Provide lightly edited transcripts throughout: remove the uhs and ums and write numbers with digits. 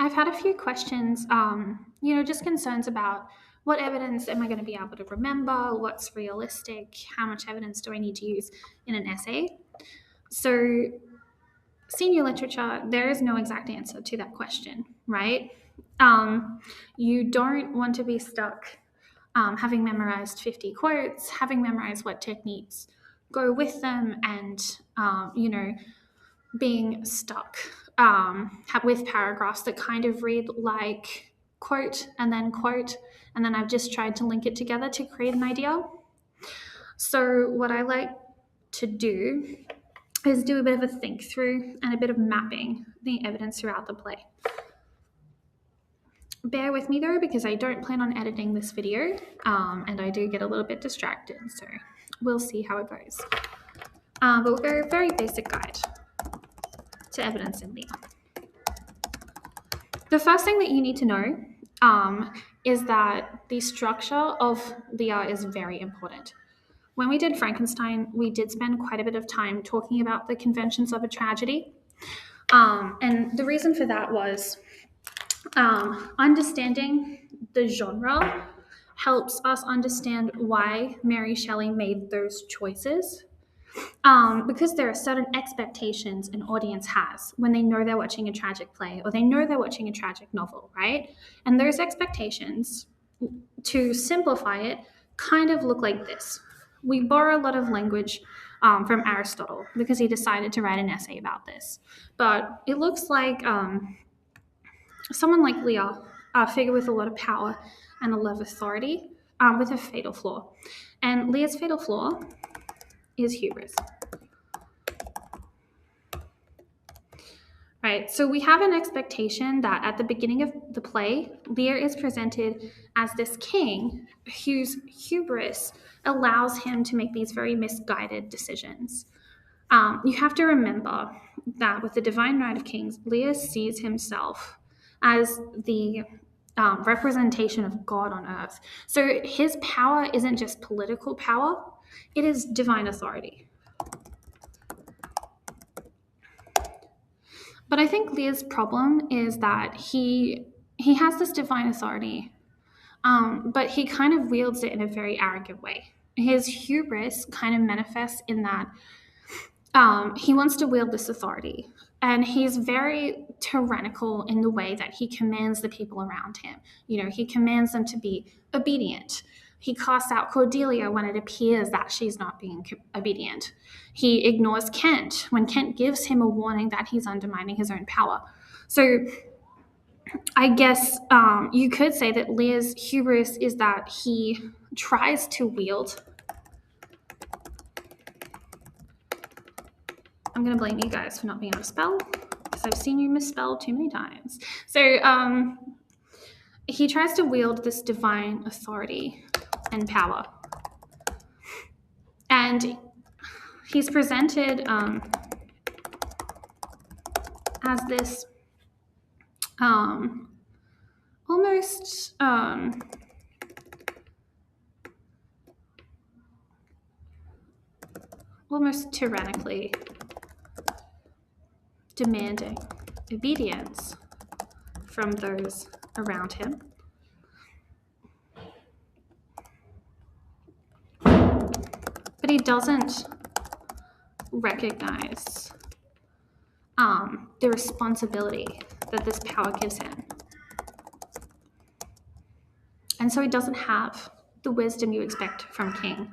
I've had a few questions, just concerns about what evidence am I going to be able to remember, what's realistic, how much evidence do I need to use in an essay. So, senior literature, there is no exact answer to that question, right? You don't want to be stuck having memorized 50 quotes, having memorized what techniques go with them, and, being stuck with paragraphs that kind of read like quote, and then I've just tried to link it together to create an idea. So, what I like to do is do a bit of a think through and a bit of mapping the evidence throughout the play. Bear with me though, because I don't plan on editing this video, and I do get a little bit distracted, so we'll see how it goes. But we'll go very basic guide to evidence in Lear. The first thing that you need to know is that the structure of Lear is very important. When we did Frankenstein, we did spend quite a bit of time talking about the conventions of a tragedy. And the reason for that was understanding the genre helps us understand why Mary Shelley made those choices. Because there are certain expectations an audience has when they know they're watching a tragic play or they know they're watching a tragic novel, right? And those expectations, to simplify it, kind of look like this. We borrow a lot of language from Aristotle because he decided to write an essay about this. But it looks like someone like Lear, a figure with a lot of power and a lot of authority, with a fatal flaw. And Lear's fatal flaw is hubris. Right, so we have an expectation that at the beginning of the play, Lear is presented as this king whose hubris allows him to make these very misguided decisions. You have to remember that with the Divine Right of Kings, Lear sees himself as the representation of God on earth. So his power isn't just political power, it is divine authority. But I think Lear's problem is that he has this divine authority, but he kind of wields it in a very arrogant way. His hubris kind of manifests in that he wants to wield this authority, and he's very tyrannical in the way that he commands the people around him. He commands them to be obedient. He casts out Cordelia when it appears that she's not being obedient. He ignores Kent when Kent gives him a warning that he's undermining his own power. So I guess you could say that Lear's hubris is that he tries to wield. I'm going to blame you guys for not being able to spell, because I've seen you misspell too many times. So he tries to wield this divine authority and power. And he's presented as this almost tyrannically demanding obedience from those around him. But he doesn't recognize the responsibility that this power gives him. And so he doesn't have the wisdom you expect from a king.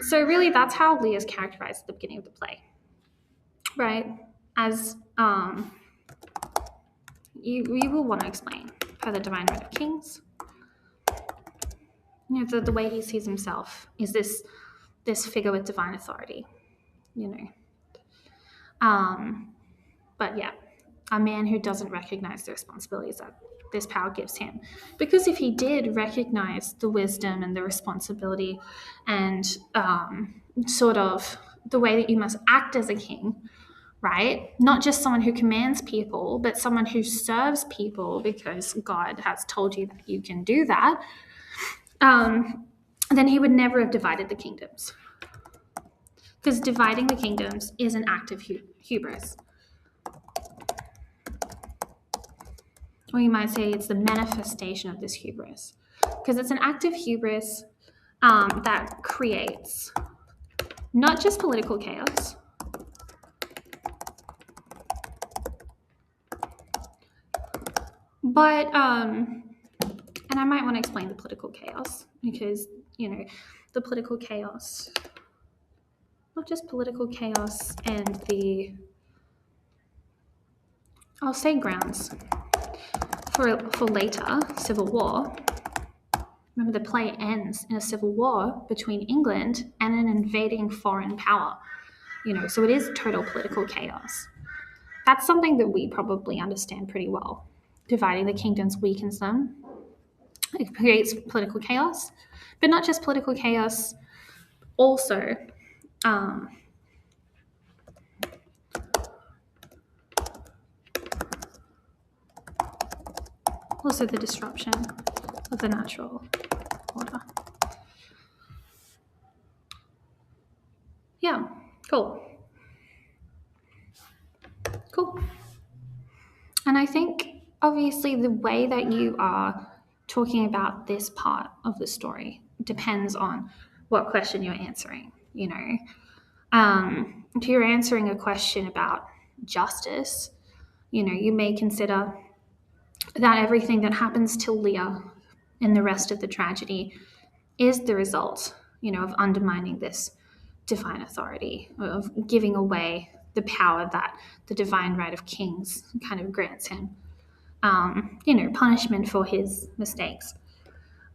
So really, that's how Lear is characterized at the beginning of the play, right? As you will want to explain per the Divine Right of Kings. The way he sees himself is this figure with divine authority, But yeah, a man who doesn't recognize the responsibilities that this power gives him. Because if he did recognize the wisdom and the responsibility and sort of the way that you must act as a king, right? Not just someone who commands people, but someone who serves people because God has told you that you can do that. then he would never have divided the kingdoms. Because dividing the kingdoms is an act of hubris. Or you might say it's the manifestation of this hubris. Because it's an act of hubris that creates not just political chaos, but, and I might want to explain the political chaos, because, the political chaos, not just political chaos and the, I'll say grounds for later civil war. Remember, the play ends in a civil war between England and an invading foreign power, so it is total political chaos. That's something that we probably understand pretty well. Dividing the kingdoms weakens them. It creates political chaos, but not just political chaos, also the disruption of the natural order. Yeah, cool. And I think, obviously, the way that you are talking about this part of the story depends on what question you're answering, If you're answering a question about justice, you may consider that everything that happens to Lear in the rest of the tragedy is the result, of undermining this divine authority, of giving away the power that the divine right of kings kind of grants him, punishment for his mistakes.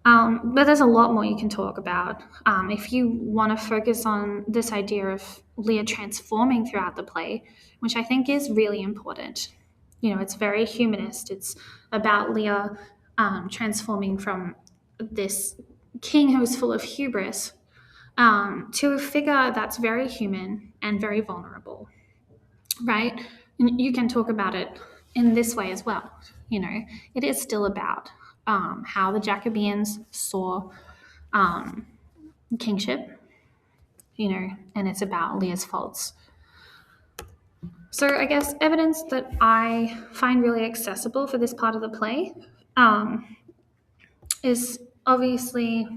But there's a lot more you can talk about. If you want to focus on this idea of Lear transforming throughout the play, which I think is really important. It's very humanist. It's about Lear transforming from this king who is full of hubris to a figure that's very human and very vulnerable, right? And you can talk about it in this way as well. It is still about how the Jacobeans saw kingship, and it's about Lear's faults. So I guess evidence that I find really accessible for this part of the play is obviously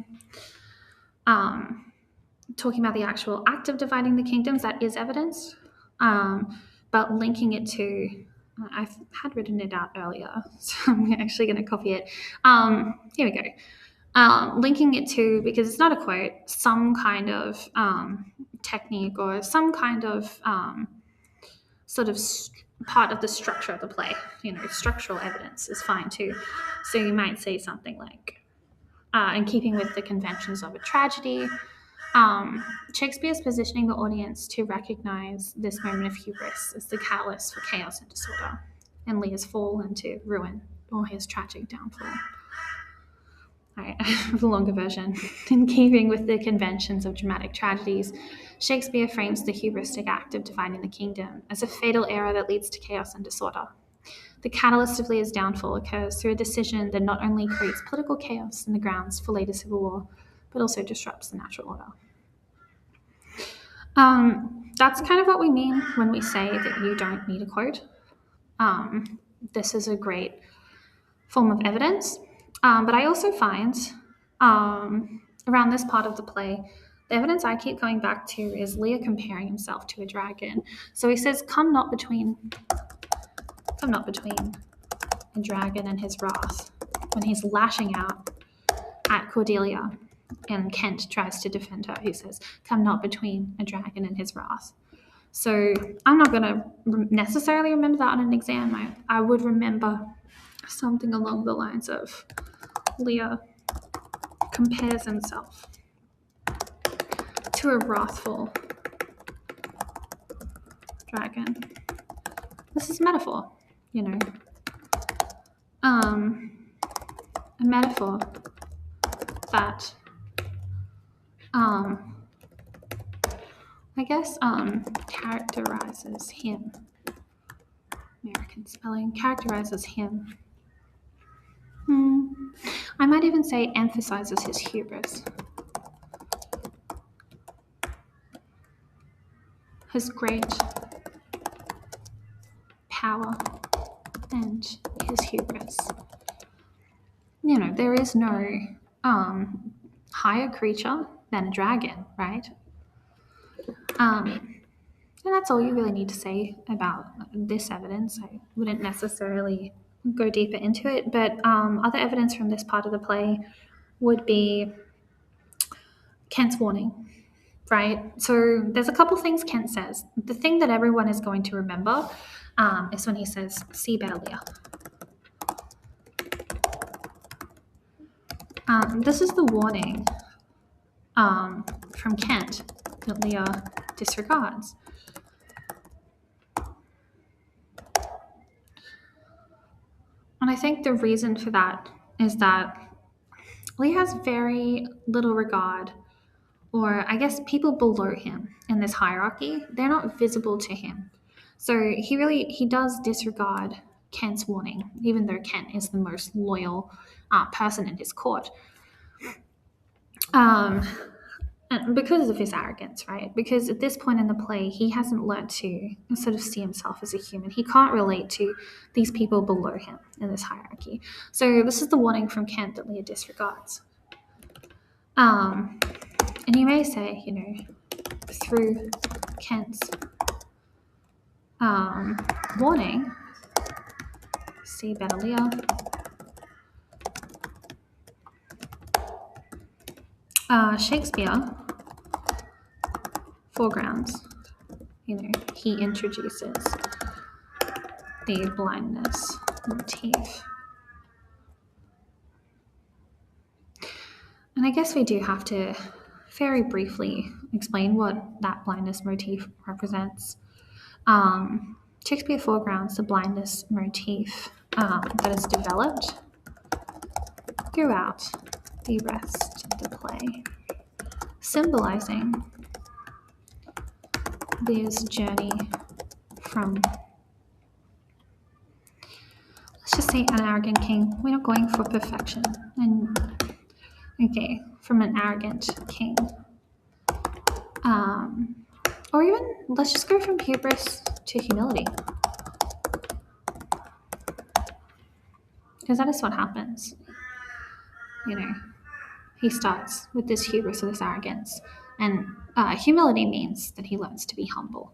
talking about the actual act of dividing the kingdoms. That is evidence, but linking it to, I had written it out earlier, so I'm actually going to copy it. Here we go. Linking it to, because it's not a quote, some kind of technique or some kind of sort of part of the structure of the play. Structural evidence is fine too. So you might say something like, in keeping with the conventions of a tragedy, Shakespeare's positioning the audience to recognize this moment of hubris as the catalyst for chaos and disorder, and Lear's fall into ruin, or his tragic downfall. All right, I have a longer version. In keeping with the conventions of dramatic tragedies, Shakespeare frames the hubristic act of dividing the kingdom as a fatal error that leads to chaos and disorder. The catalyst of Lear's downfall occurs through a decision that not only creates political chaos and the grounds for later civil war, but also disrupts the natural order. That's kind of what we mean when we say that you don't need a quote. This is a great form of evidence. But I also find around this part of the play, the evidence I keep going back to is Lear comparing himself to a dragon. So he says, come not between a dragon and his wrath, when he's lashing out at Cordelia and Kent tries to defend her. He says, come not between a dragon and his wrath. So I'm not going to necessarily remember that on an exam. I would remember something along the lines of Lear compares himself to a wrathful dragon. This is a metaphor, a metaphor that I guess characterizes him. American spelling characterizes him. I might even say emphasizes his hubris. his great power and his hubris. You know, there is no higher creature than a dragon, right? And that's all you really need to say about this evidence. I wouldn't necessarily go deeper into it, but other evidence from this part of the play would be Kent's warning, right? So there's a couple things Kent says. The thing that everyone is going to remember is when he says, "See better, Lear." This is the warning from Kent that Lear disregards. And I think the reason for that is that Lear has very little regard, or I guess people below him in this hierarchy, they're not visible to him. So he does disregard Kent's warning, even though Kent is the most loyal person in his court. And because of his arrogance, right? Because at this point in the play, he hasn't learned to sort of see himself as a human. He can't relate to these people below him in this hierarchy. So this is the warning from Kent that Lear disregards. And you may say, you know, through Kent's warning, see better, Lear. Shakespeare foregrounds, you know, he introduces the blindness motif. And I guess we do have to very briefly explain what that blindness motif represents. Shakespeare foregrounds the blindness motif that is developed throughout the rest of the play, symbolizing Lear's journey from, let's just say, an arrogant king. We're not going for perfection. From an arrogant king. Or even, let's just go from hubris to humility. Because that is what happens. You know, he starts with this hubris or this arrogance. And humility means that he learns to be humble.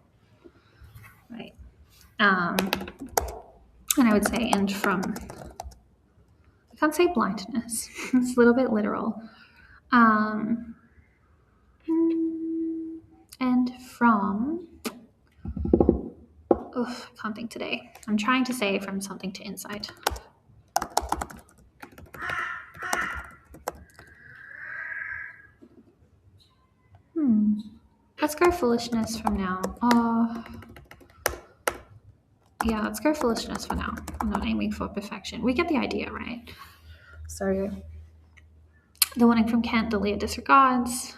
Right? And I would say, and from, I can't say blindness. It's a little bit literal. And from, I can't think today. I'm trying to say from something to insight. Let's go foolishness from now. Yeah, let's go foolishness for now. I'm not aiming for perfection. We get the idea, right? So, the warning from Kent that Lear disregards.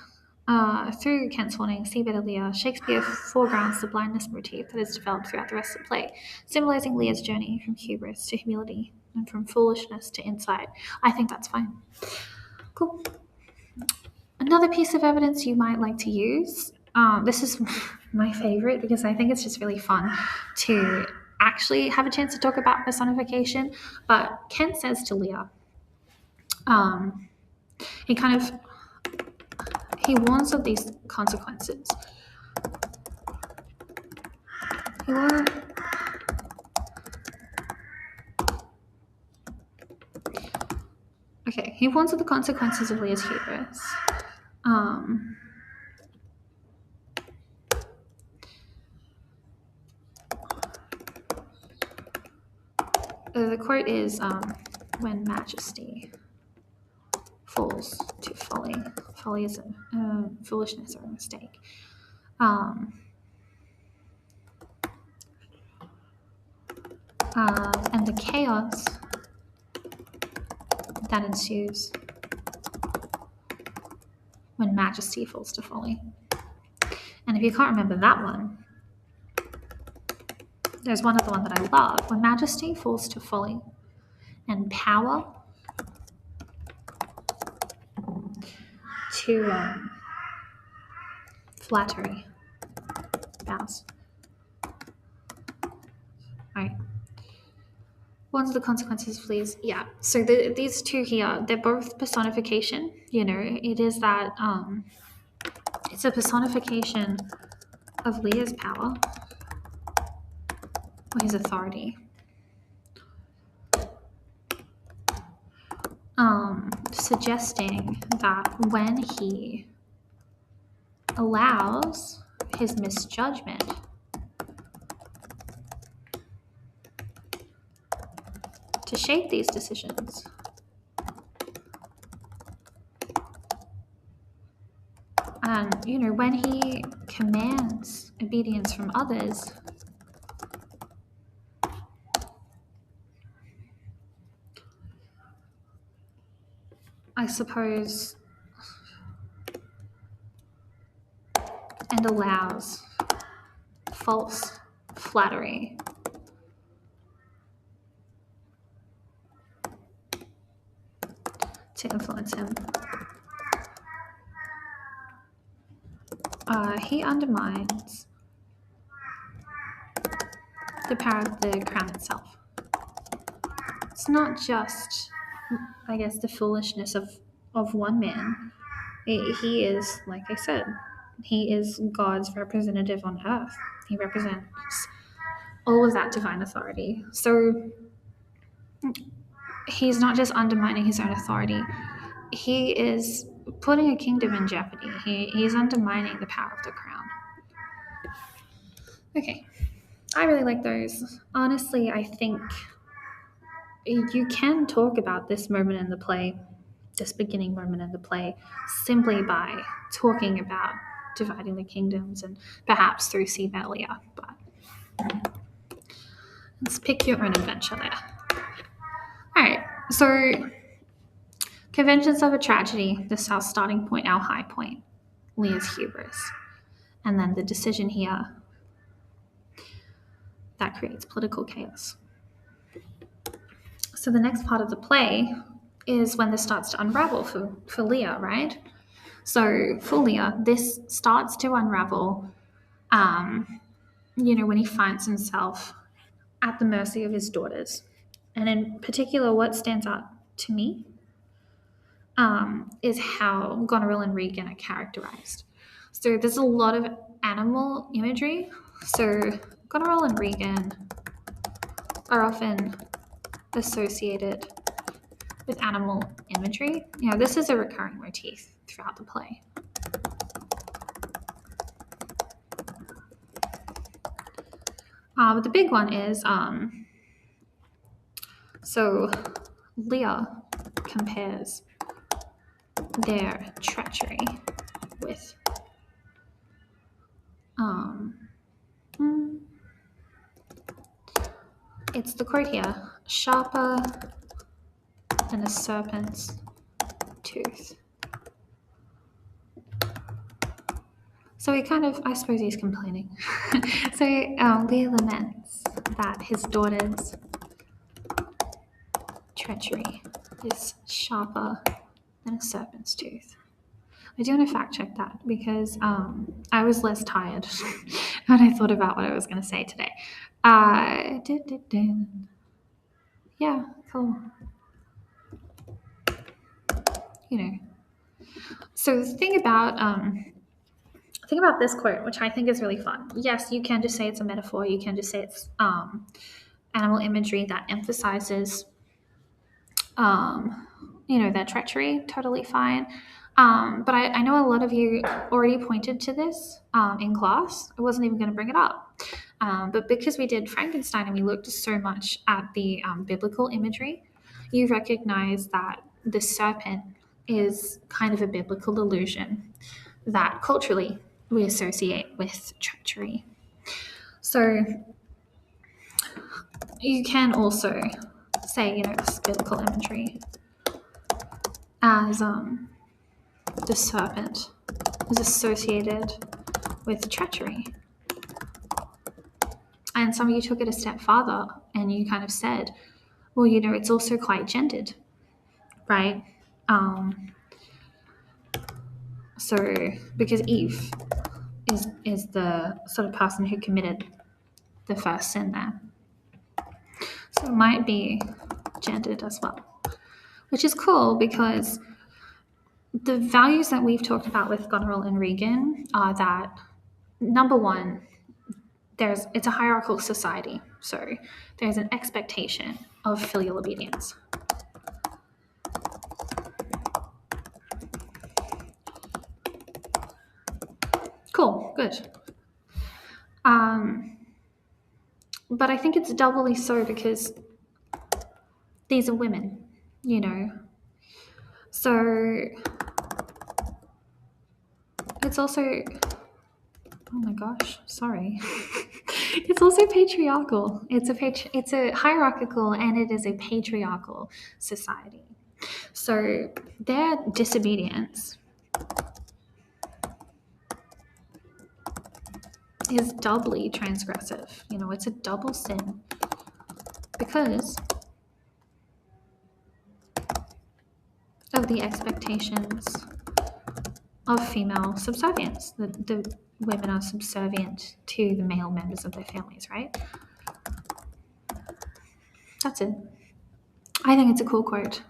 Through Kent's warning, see better, Lear, Shakespeare foregrounds the blindness motif that is developed throughout the rest of the play, symbolizing Lear's journey from hubris to humility and from foolishness to insight. I think that's fine. Cool. Another piece of evidence you might like to use, this is my favorite because I think it's just really fun to actually have a chance to talk about personification, but Kent says to Lear, he warns of these consequences. He warns of the consequences of Lear's hubris. The quote is, when majesty falls to folly. Folly is foolishness or a mistake. And the chaos that ensues when majesty falls to folly. And if you can't remember that one, there's one other one that I love. When majesty falls to folly and power to flattery, house. Right. What are the consequences, please? Yeah. So these two here, they're both personification. It is that it's a personification of Lear's power or his authority. Suggesting that when he allows his misjudgment to shape these decisions, and when he commands obedience from others, I suppose, and allows false flattery to influence him. He undermines the power of the crown itself. It's not just, I guess, the foolishness of one man. He is, like I said, he is God's representative on earth. He represents all of that divine authority. So he's not just undermining his own authority. He is putting a kingdom in jeopardy. He's undermining the power of the crown. Okay. I really like those. Honestly, I think you can talk about this moment in the play, this beginning moment in the play, simply by talking about dividing the kingdoms and perhaps through Lear. But let's pick your own adventure there. All right, so conventions of a tragedy, this is our starting point, our high point, Lear's hubris. And then the decision here that creates political chaos. So the next part of the play is when this starts to unravel for Lear, right? So for Lear, this starts to unravel, when he finds himself at the mercy of his daughters. And in particular, what stands out to me is how Goneril and Regan are characterized. So there's a lot of animal imagery. So Goneril and Regan are often associated with animal imagery. This is a recurring motif throughout the play. But the big one is, so Lear compares their treachery with it's the quote here, sharper than a serpent's tooth. So he kind of, I suppose he's complaining. So Lear laments that his daughter's treachery is sharper than a serpent's tooth. I do want to fact check that because I was less tired when I thought about what I was going to say today. Yeah, cool. So think about this quote, which I think is really fun. Yes, you can just say it's a metaphor. You can just say it's animal imagery that emphasizes, their treachery. Totally fine. But I know a lot of you already pointed to this in class. I wasn't even going to bring it up. But because we did Frankenstein and we looked so much at the biblical imagery, you recognize that the serpent is kind of a biblical illusion that culturally we associate with treachery. So you can also say, this biblical imagery as the serpent is associated with treachery. And some of you took it a step farther and you kind of said, well, it's also quite gendered, right? So because Eve is the sort of person who committed the first sin there. So it might be gendered as well, which is cool because the values that we've talked about with Goneril and Regan are that, number one, it's a hierarchical society, so there's an expectation of filial obedience. Cool, good. But I think it's doubly so because these are women, you know. So it's also, oh my gosh, sorry. It's also patriarchal. It's a hierarchical and it is a patriarchal society. So their disobedience is doubly transgressive. You know, it's a double sin because of the expectations of female subservience. The women are subservient to the male members of their families, right? That's it. I think it's a cool quote.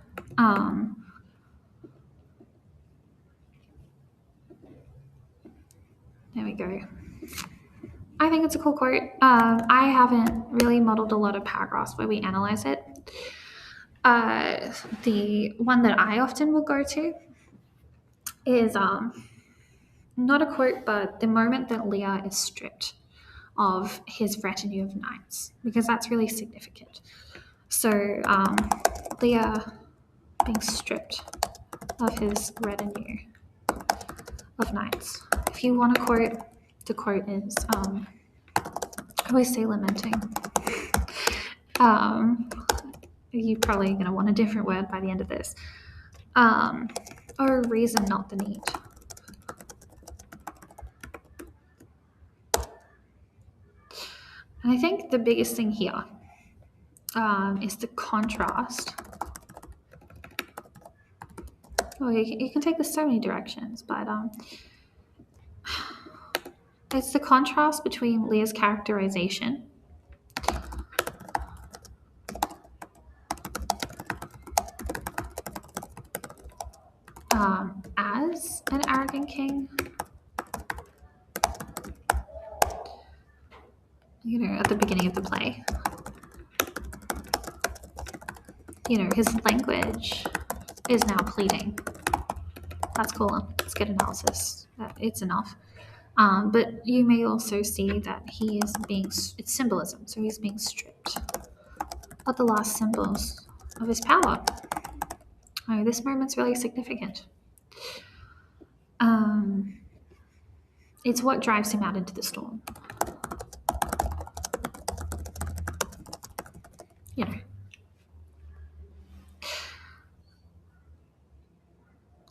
There we go. I think it's a cool quote. I haven't really modeled a lot of paragraphs where we analyze it. The one that I often will go to is not a quote, but the moment that Lear is stripped of his retinue of knights, because that's really significant. So Lear being stripped of his retinue of knights. If you want a quote, the quote is, I always say lamenting. You're probably going to want a different word by the end of this. Or reason, not the need. And I think the biggest thing here is the contrast. Oh, you can take this so many directions, but it's the contrast between Lear's characterization as an arrogant king, you know, at the beginning of the play. You know, his language is now pleading. That's cool. It's good analysis. It's enough. But you may also see that he is it's symbolism. So he's being stripped of the last symbols of his power. Oh, this moment's really significant. It's what drives him out into the storm. You know.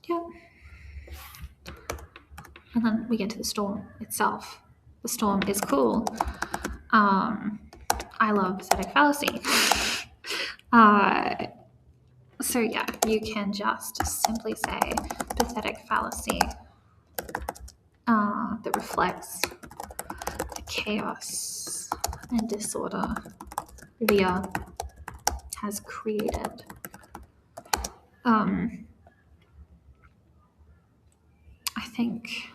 Yeah. And then we get to the storm itself. The storm is cool. I love pathetic fallacy. So yeah, you can just simply say pathetic fallacy that reflects the chaos and disorder Lear has created. I think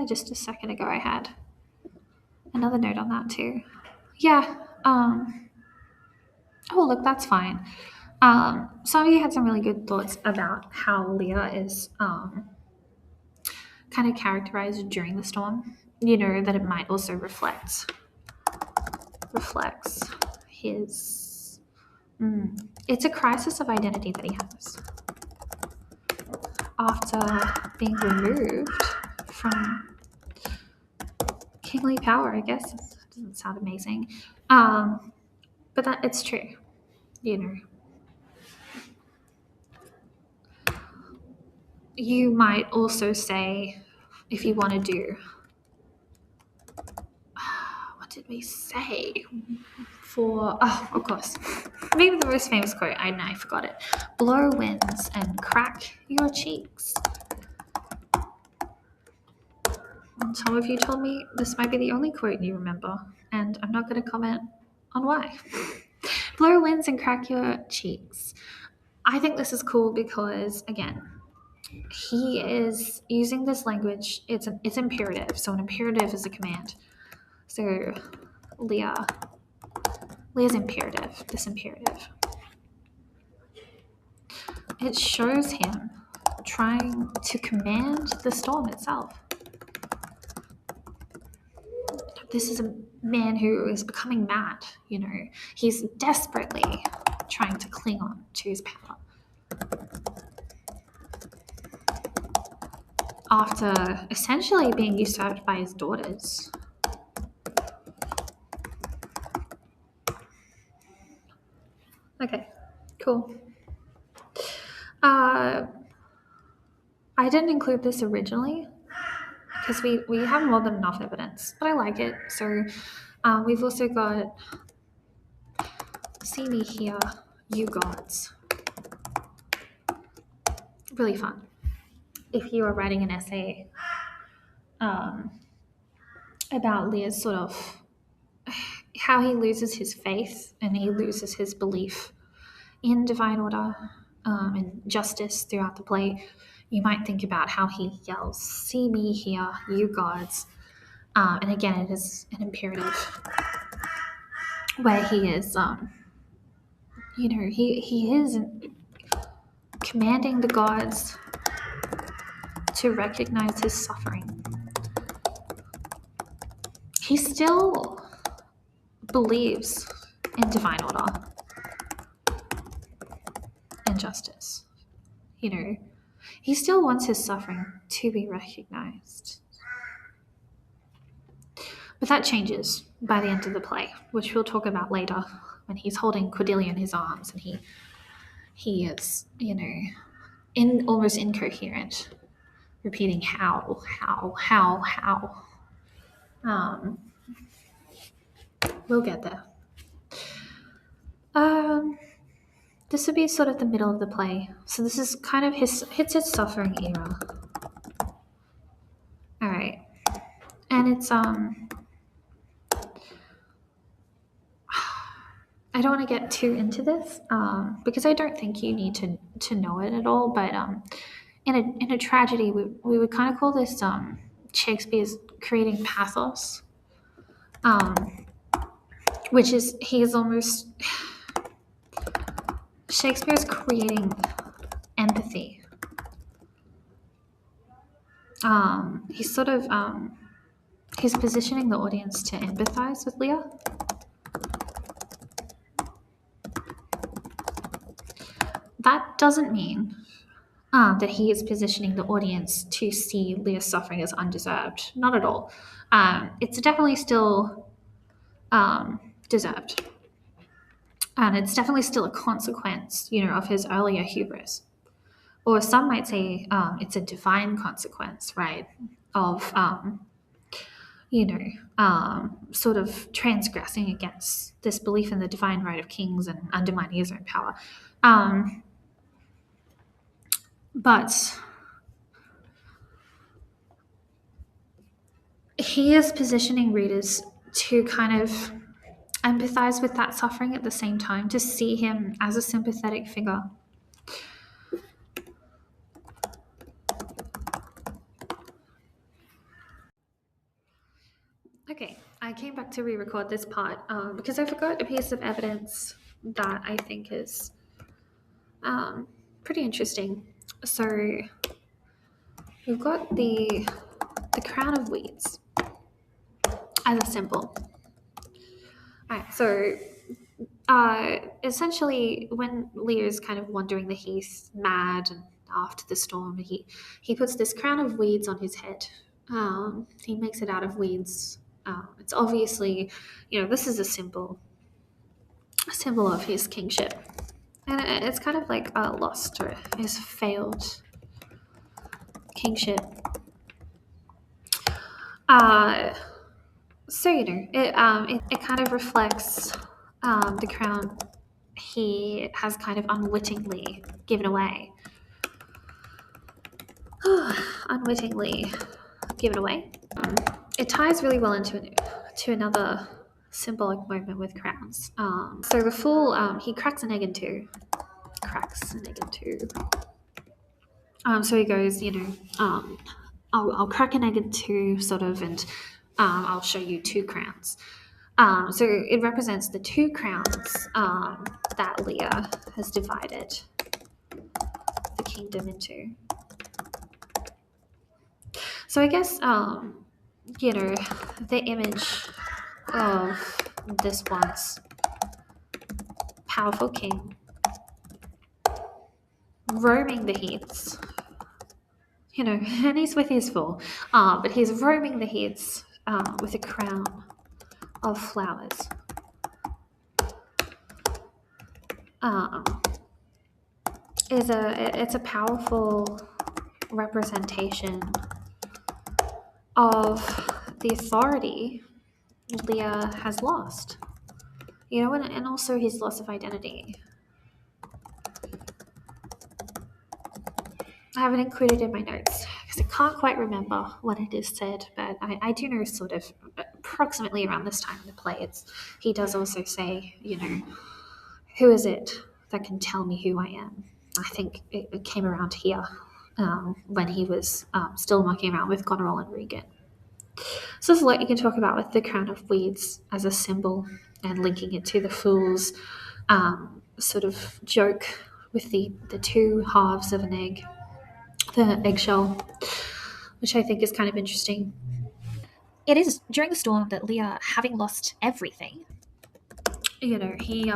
just a second ago I had another note on that too. Yeah. Oh, look, that's fine. Some of you had some really good thoughts about how Lear is kind of characterized during the storm. You know, that it might also reflects his... It's a crisis of identity that he has. After being removed from kingly power, I guess. It doesn't sound amazing. But that it's true, you know. You might also say, if you want to do, what did we say? Of course, maybe the most famous quote, I forgot it. Blow winds and crack your cheeks. And some of you told me this might be the only quote you remember, and I'm not going to comment on why. Blow winds and crack your cheeks. I think this is cool because, again, he is using this language. It's imperative. So an imperative is a command. So Lear's imperative, this imperative. It shows him trying to command the storm itself. This is a man who is becoming mad, you know. He's desperately trying to cling on to his power. After essentially being usurped by his daughters. Okay, cool. I didn't include this originally because we have more than enough evidence, but I like it. So we've also got see me here, you gods. Really fun. If you are writing an essay about Lear's sort of how he loses his faith and he loses his belief in divine order and justice throughout the play, you might think about how he yells, "See me here, you gods." And again, it is an imperative where he is, he is commanding the gods to recognize his suffering. He still believes in divine order and justice. You know, he still wants his suffering to be recognized. But that changes by the end of the play, which we'll talk about later when he's holding Cordelia in his arms and he is, almost incoherent, repeating how. We'll get there. This would be sort of the middle of the play. So this is kind of his suffering era. All right. And it's I don't want to get too into this because I don't think you need to know it at all. But in a tragedy, we would kind of call this Shakespeare's creating pathos, which is Shakespeare's creating empathy. He's sort of he's positioning the audience to empathize with Lear. That doesn't mean that he is positioning the audience to see Lear's suffering as undeserved. Not at all. It's definitely still deserved. And it's definitely still a consequence, of his earlier hubris. Or some might say it's a divine consequence, right, of, sort of transgressing against this belief in the divine right of kings and undermining his own power. But he is positioning readers to kind of empathize with that suffering at the same time, to see him as a sympathetic figure. Okay, I came back to re-record this part because I forgot a piece of evidence that I think is pretty interesting. So we've got the crown of weeds as a symbol. All right, so essentially when Lear's kind of wandering the heath, mad and after the storm, he puts this crown of weeds on his head. He makes it out of weeds. It's obviously, this is a symbol of his kingship. And it's kind of like lost or his failed kingship. So, it kind of reflects the crown he has kind of unwittingly given away. Unwittingly give it away. It ties really well into another symbolic moment with crowns. So the fool, he cracks an egg in two. So he goes, I'll crack an egg in two, sort of, and I'll show you two crowns. So it represents the two crowns that Lear has divided the kingdom into. So I guess, the image of this once powerful king roaming the heaths, and he's with his fool, but he's roaming the heaths with a crown of flowers. It's a powerful representation of the authority Lear has lost, and also his loss of identity. I have it included in my notes because I can't quite remember what it is said, but I do know sort of approximately around this time in the play. He does also say, who is it that can tell me who I am? I think it came around here when he was still mucking around with Goneril and Regan. So there's a lot you can talk about with the crown of weeds as a symbol and linking it to the fool's sort of joke with the two halves of an egg, the eggshell, which I think is kind of interesting. It is during the storm that Lear, having lost everything, he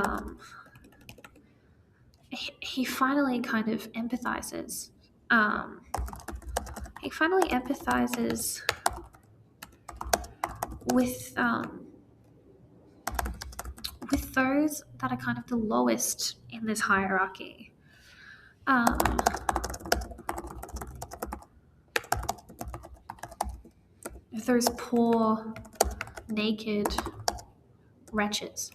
finally kind of empathizes. He finally empathizes with those that are kind of the lowest in this hierarchy. Those poor, naked wretches.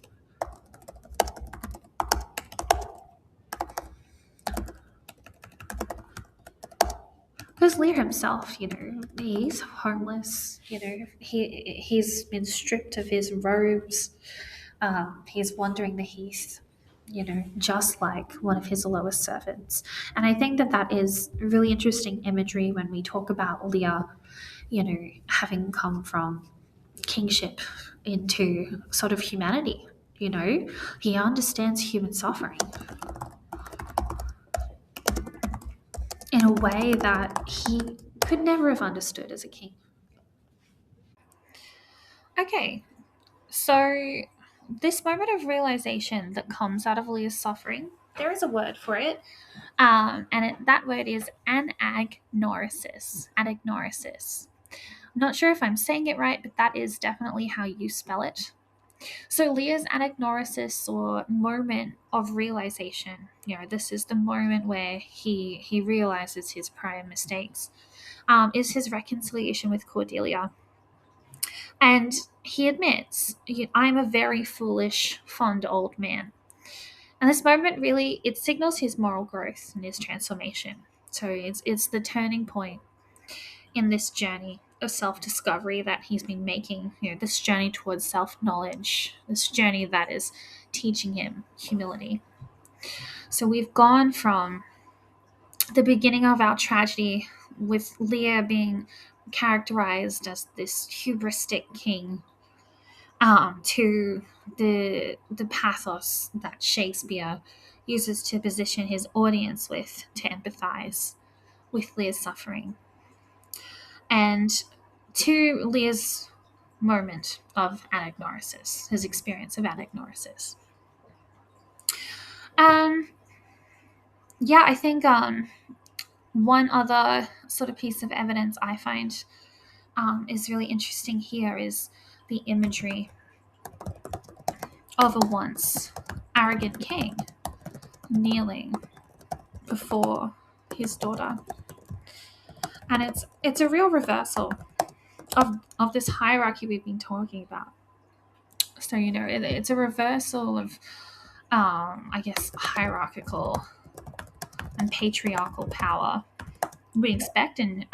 Because Lear himself, he's homeless. He's been stripped of his robes. He's wandering the heath, just like one of his lowest servants. And I think that is really interesting imagery when we talk about Lear, having come from kingship into sort of humanity. He understands human suffering in a way that he could never have understood as a king. Okay, so this moment of realization that comes out of Lear's suffering, there is a word for it, that word is anagnorisis. Anagnorisis. I'm not sure if I'm saying it right, but that is definitely how you spell it. So Lear's anagnorisis, or moment of realization, this is the moment where he realizes his prior mistakes, is his reconciliation with Cordelia. And he admits, I'm a very foolish, fond old man. And this moment really, it signals his moral growth and his transformation. So it's the turning point in this journey of self-discovery that he's been making, this journey towards self-knowledge, this journey that is teaching him humility. So we've gone from the beginning of our tragedy with Lear being characterized as this hubristic king, to the pathos that Shakespeare uses to position his audience with, to empathize with Lear's suffering, and to Lear's moment of anagnorisis, his experience of anagnorisis. I think one other sort of piece of evidence I find is really interesting here is the imagery of a once arrogant king kneeling before his daughter. And it's a real reversal of this hierarchy we've been talking about. So, it's a reversal of, I guess, hierarchical and patriarchal power. we expect in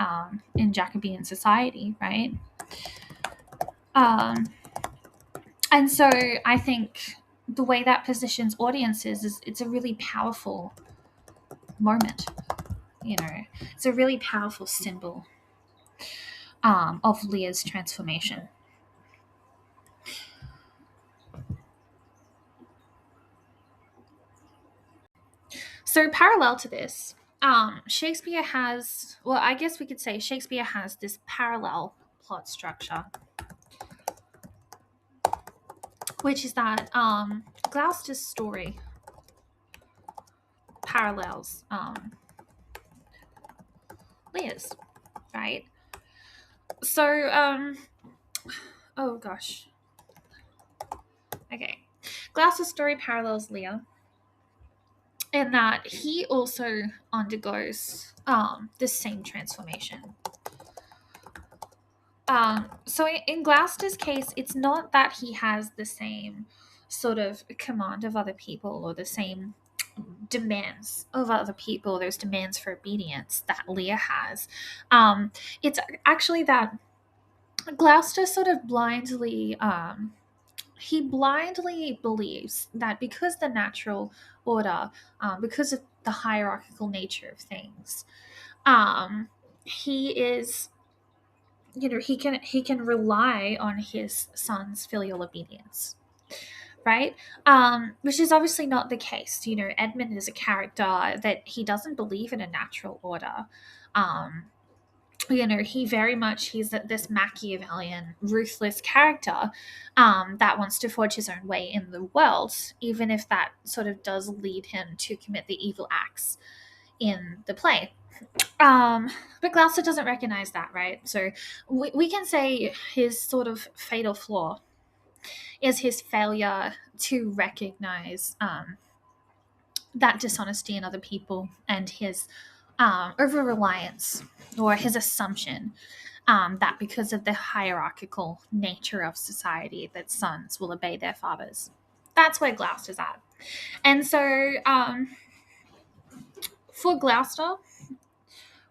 Jacobean society, right? Um, and so I think the way that positions audiences is it's a really powerful moment. You know, it's a really powerful symbol of Lear's transformation. So parallel to this, Shakespeare has, well, I guess we could say Shakespeare has this parallel plot structure, which is that Gloucester's story parallels Lear's, right? So, oh gosh. Okay. Gloucester's story parallels Lear in that he also undergoes the same transformation. So in Gloucester's case, it's not that he has the same sort of command of other people or the same demands of other people, those demands for obedience that Lear has. It's actually that Gloucester sort of blindly he blindly believes that because the natural order, because of the hierarchical nature of things, he is, you know, he can rely on his son's filial obedience, right? Which is obviously not the case. You know, Edmund is a character that he doesn't believe in a natural order. um you know, he's this Machiavellian ruthless character that wants to forge his own way in the world, even if that sort of does lead him to commit the evil acts in the play. But Gloucester doesn't recognize that, right? So we can say his sort of fatal flaw is his failure to recognize that dishonesty in other people and his over reliance or his assumption that because of the hierarchical nature of society that sons will obey their fathers. That's where Gloucester's at. And so for Gloucester,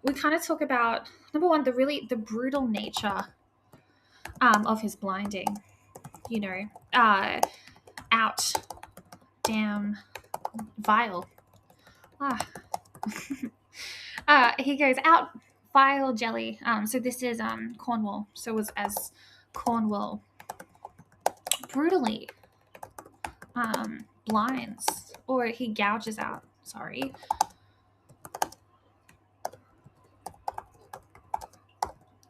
we kind of talk about number one, the brutal nature of his blinding. You know, out, damn, vile. Ah. He goes out, vile jelly. So this is Cornwall. So it was as Cornwall brutally blinds, or he gouges out. Sorry.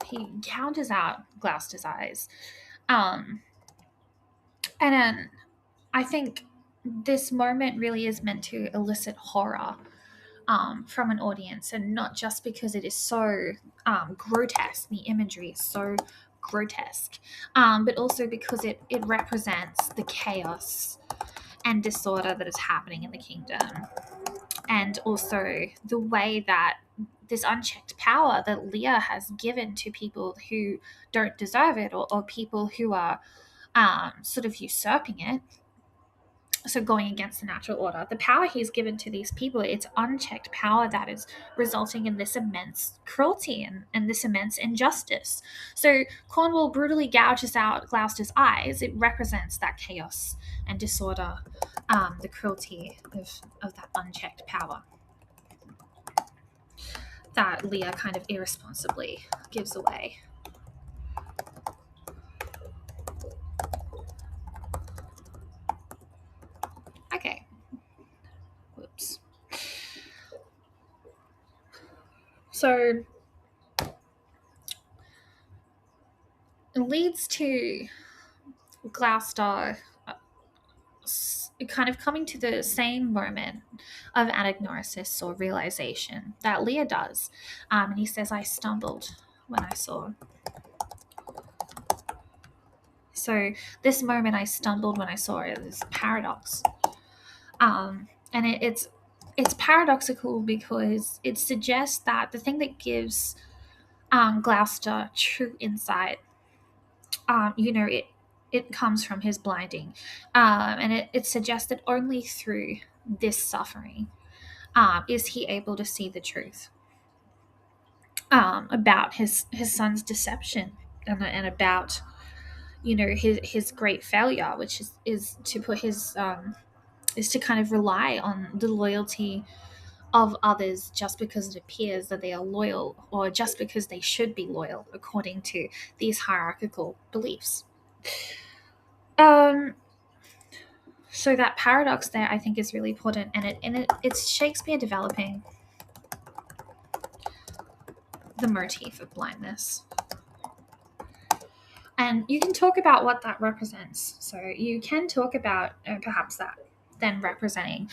He gouges out Gloucester's eyes. And then I think this moment really is meant to elicit horror from an audience, and not just because it is so grotesque, the imagery is so grotesque, but also because it represents the chaos and disorder that is happening in the kingdom, and also the way that this unchecked power that Lear has given to people who don't deserve it, or people who are sort of usurping it, so going against the natural order, the power he's given to these people, it's unchecked power that is resulting in this immense cruelty and this immense injustice. So Cornwall brutally gouges out Gloucester's eyes. It represents that chaos and disorder, the cruelty of that unchecked power that Lear kind of irresponsibly gives away. Okay. Whoops. So it leads to Gloucester kind of coming to the same moment of anagnosis or realization that Lear does. And he says, I stumbled when I saw. So this moment, I stumbled when I saw it, this paradox. And it's paradoxical because it suggests that the thing that gives Gloucester true insight, you know, it comes from his blinding, and it suggests that only through this suffering is he able to see the truth. about his son's deception, and about, his great failure, which is to put his is to kind of rely on the loyalty of others just because it appears that they are loyal, or just because they should be loyal according to these hierarchical beliefs. Um, so that paradox there, I think, is really important, and it's Shakespeare developing the motif of blindness. And you can talk about what that represents. So you can talk about perhaps that then representing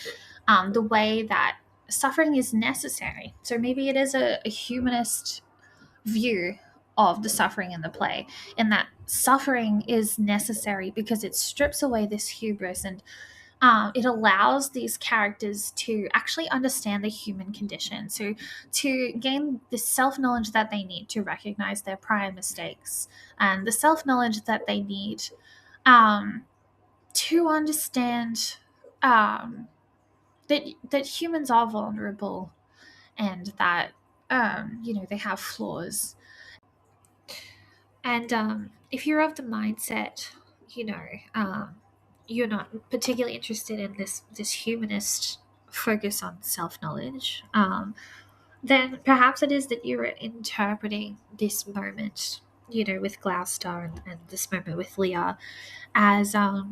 the way that suffering is necessary. So maybe it is a humanist view of the suffering in the play, in that suffering is necessary because it strips away this hubris, and it allows these characters to actually understand the human condition. So, to gain the self knowledge that they need to recognize their prior mistakes, and the self knowledge that they need um, to understand um, that humans are vulnerable, and that they have flaws. And if you're of the mindset, you know, um, you're not particularly interested in this humanist focus on self knowledge, then perhaps it is that you're interpreting this moment, with Gloucester, and this moment with Lear, as a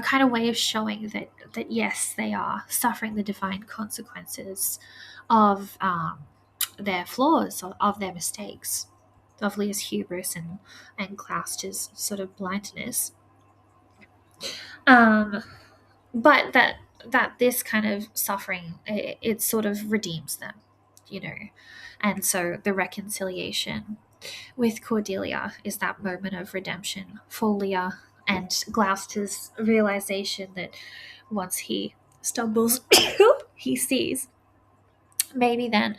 kind of way of showing that yes, they are suffering the divine consequences of their flaws, of their mistakes, of Lear's hubris, and Gloucester's sort of blindness. Um, but that this kind of suffering, it sort of redeems them, you know. And so the reconciliation with Cordelia is that moment of redemption for Lear, and Gloucester's realization that once he stumbles, he sees. Maybe then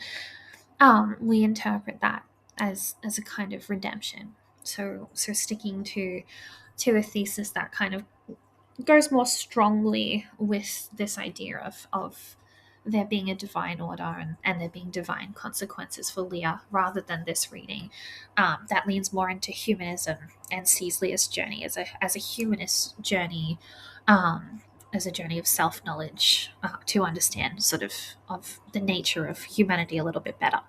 we interpret that as a kind of redemption. So sticking to a thesis that kind of goes more strongly with this idea of there being a divine order, and there being divine consequences for Lear, rather than this reading that leans more into humanism and sees Lear's journey as a humanist journey, as a journey of self-knowledge, to understand sort of the nature of humanity a little bit better.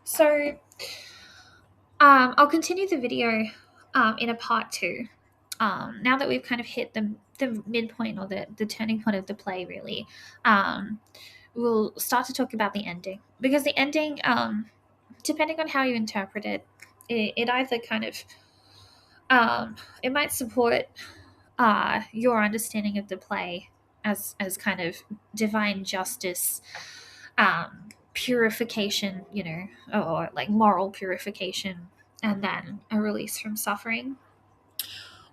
So I'll continue the video in a part two. Now that we've kind of hit the midpoint, or the turning point of the play, really, we'll start to talk about the ending. Because the ending, depending on how you interpret it, it either kind of, it might support your understanding of the play as kind of divine justice, purification, or like moral purification, and then a release from suffering.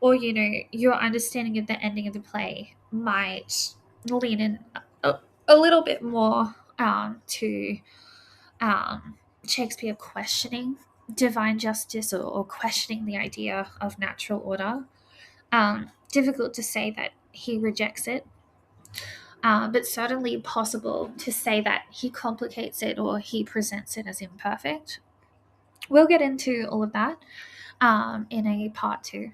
Or, your understanding of the ending of the play might lean in a little bit more to Shakespeare questioning divine justice, or questioning the idea of natural order. Difficult to say that he rejects it, but certainly possible to say that he complicates it, or he presents it as imperfect. We'll get into all of that in a part two.